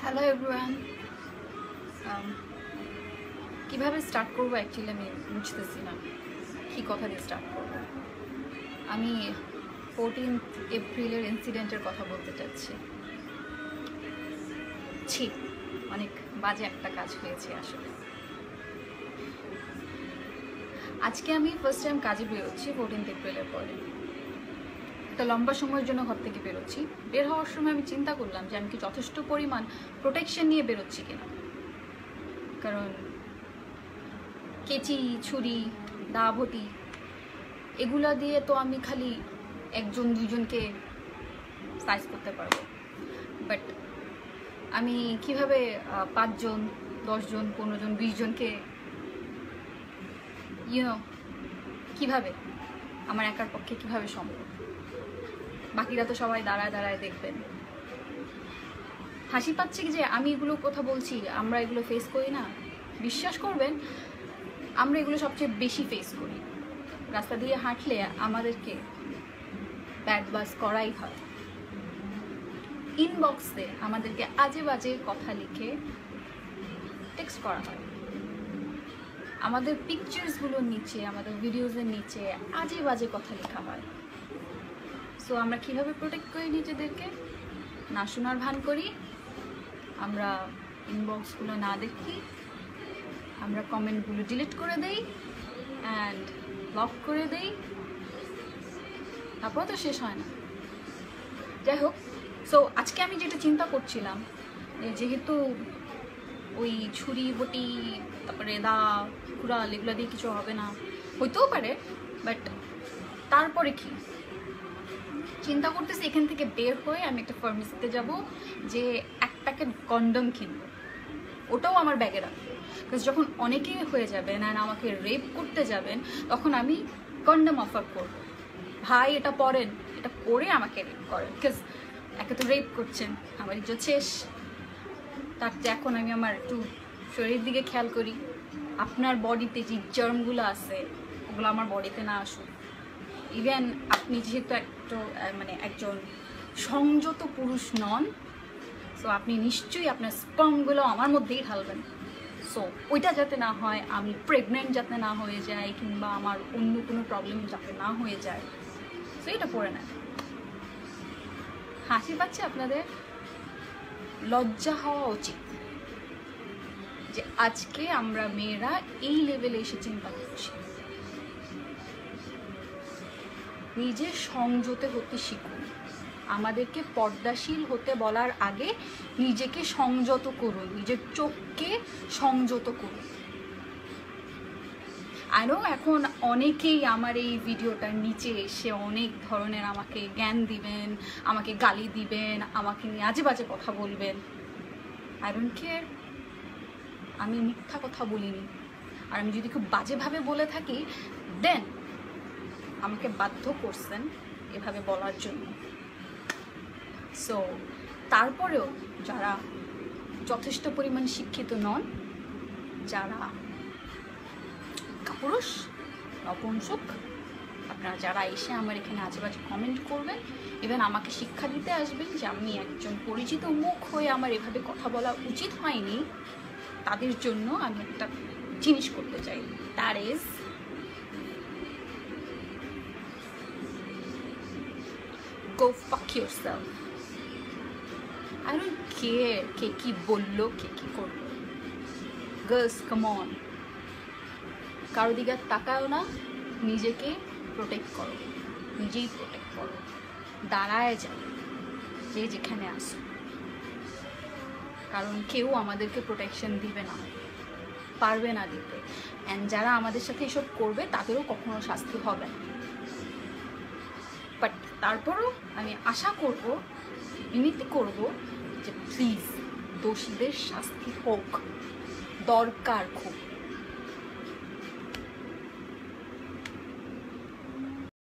Hello everyone. কীভাবে start করবো actually আমি বুঝতেছি না কী কথা দিয়ে স্টার্ট করবো। আমি 14 এপ্রিলের ইনসিডেন্টের কথা বলতে চাচ্ছি। অনেক বাজে একটা কাজ হয়েছে আসলে। আজকে আমি ফার্স্ট টাইম কাজে বেরোচ্ছি 14 এপ্রিলের পরে। একটা লম্বা সময়ের জন্য ঘর থেকে বেরোচ্ছি। বের হওয়ার সময় আমি চিন্তা করলাম যে আমি কি যথেষ্ট পরিমাণ প্রোটেকশন নিয়ে বেরোচ্ছি কিনা, কারণ কেচি, ছুরি, দা, ভটি এগুলা দিয়ে তো আমি খালি একজন দুইজনকে সাইজ করতে পারবো, বাট আমি কিভাবে 5 জন, 10 জন, 15 জন, 20 জনকে কিভাবে আমার একার পক্ষে কিভাবে সম্ভব? বাকিরা তো সবাই দাঁড়ায় দাঁড়ায় দেখবেন। হাসি পাচ্ছে যে আমি এগুলো কথা বলছি, আমরা এগুলো ফেস করি না। বিশ্বাস করবেন, আমরা এগুলো সবচেয়ে বেশি ফেস করি। রাস্তা দিয়ে হাঁটলে আমাদেরকে ব্যাড বাস করাই হয়। ইনবক্সে আমাদেরকে আজে বাজে কথা লিখে টেক্সট করা হয়। আমাদের পিকচার্সগুলোর নিচে, আমাদের ভিডিওসের নিচে আজে বাজে কথা লেখা হয়। সো আমরা কিভাবে প্রোটেক্ট করি নিজেদেরকে? না শোনার ভান করি, আমরা ইনবক্সগুলো না দেখি, আমরা কমেন্টগুলো ডিলিট করে দেই অ্যান্ড ব্লক করে দেই, তারপর তো শেষ হয় না। যাই হোক, সো আজকে আমি যেটা চিন্তা করছিলাম, যেহেতু ওই ছুরি, বটি, তারপরে দা, কুড়াল এগুলো দিয়ে কিছু হবে না, হইতেও পারে, বাট তারপরে কি চিন্তা করতেছি, এখান থেকে বের হয়ে আমি একটা ফার্মেসিতে যাব, যে এক প্যাকেট কন্ডম কিনবো, ওটাও আমার ব্যাগে রাখবো। বিকজ যখন অনেকেই হয়ে যাবেন আর আমাকে রেপ করতে যাবেন, তখন আমি কন্ডম অফার করব, ভাই এটা পরেন, এটা পরে আমাকে রেপ করেন। বিকজ একে তো রেপ করছেন, আমার ইজ্জত শেষ। তার যে এখন আমি আমার একটু শরীরের দিকে খেয়াল করি, আপনার বডিতে যে জার্মগুলো আছে ওগুলো আমার বডিতে না আসুক। ইভেন আপনি যেহেতু একজন সংযত পুরুষ নন, সো আপনি নিশ্চয়ই আপনার স্পার্মগুলো আমার মধ্যেই ঢালবেন। সো ওইটা যাতে না হয়, আমি প্রেগনেন্ট যাতে না হয়ে যায়, কিংবা আমার অন্য কোনো প্রবলেম যাতে না হয়ে যায়, সো এটা পড়ে নেন। হাসি পাচ্ছে আপনাদের? লজ্জা হওয়া উচিত যে আজকে আমরা মেয়েরা এই লেভেলে এসে চিন্তা করছি। নিজে সংযত হতে শিখুন। আমাদেরকে পর্দাশীল হতে বলার আগে নিজেকে সংযত করুন, নিজের চোখকে সংযত করুন। আরও এখন অনেকেই আমার এই ভিডিওটার নিচে এসে অনেক ধরনের আমাকে জ্ঞান দিবেন, আমাকে গালি দিবেন, আমাকে নিয়ে আজে বাজে কথা বলবেন। I don't care. আমি মিথ্যা কথা বলিনি, আর আমি যদি খুব বাজেভাবে বলে থাকি, দেন আমাকে বাধ্য করছেন এভাবে বলার জন্য। সো তারপরেও যারা যথেষ্ট পরিমাণ শিক্ষিত নন, যারা কাপুরুষ, নপুংসক, আপনারা যারা এসে আমার এখানে আজেবাজে কমেন্ট করবেন, ইভেন আমাকে শিক্ষা দিতে আসবেন যে আমি একজন পরিচিত মুখ হয়ে আমার এভাবে কথা বলা উচিত হয়নি, তাদের জন্য আমি একটা জিনিস করতে চাই। That is go fuck yourself. I don't care কে কি বললো, কে কি করলো। Girls, come on. কারো দিকে তাকাও না, নিজেকে প্রোটেক্ট করো, নিজেই প্রোটেক্ট করো, দাঁড়ায় যাও যে যেখানে আসো, কারণ কেউ আমাদেরকে প্রোটেকশন দিবে না, পারবে না দিতে। অ্যান্ড যারা আমাদের সাথে এসব করবে তাদেরও কখনো শাস্তি হবে না। বাট তারপরও আমি আশা করব, বিনতি করব যে প্লিজ দোষীদের শাস্তি হোক, দরকার খুব।